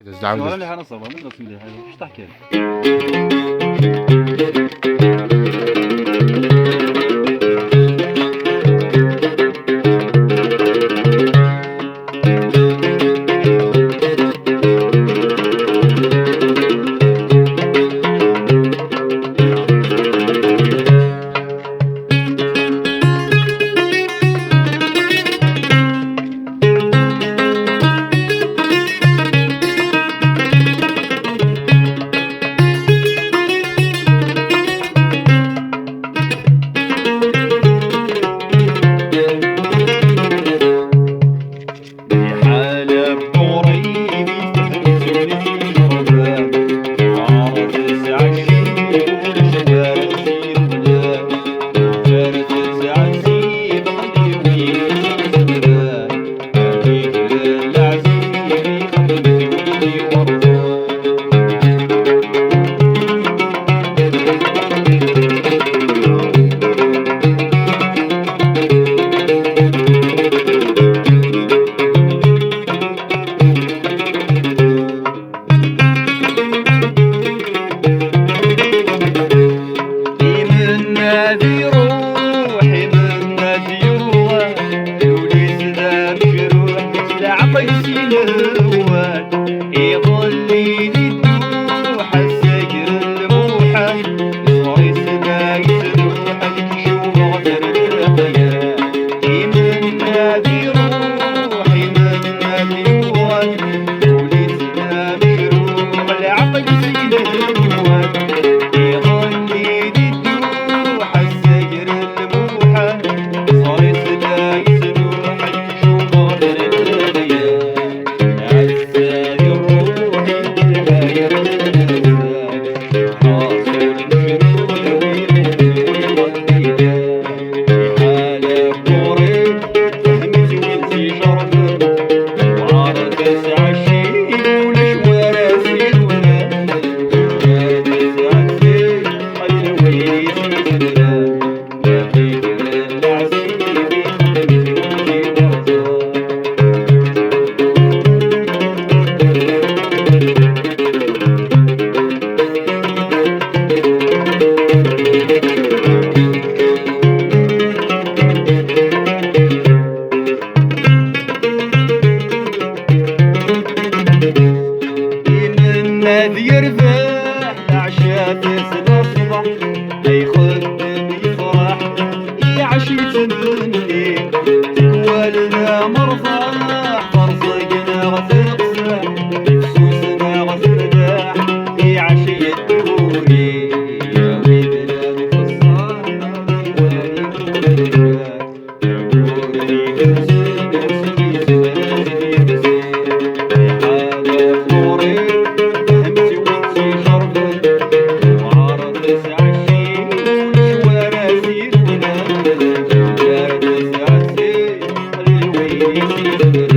ولا زعما مليحه انا صافا من غير مليحه واش تحكي يرفع العشاء تسلى الصبح يخدم يفرح يعشي تمني تقوى لنا مرفح فرزقنا غتقسح فسوسنا غترتاح يعشي الدوري يا ويلنا بفصاح ويوالي كلنا عقولي كنسي كنسي زماني كنسي حالة نوري Thank you.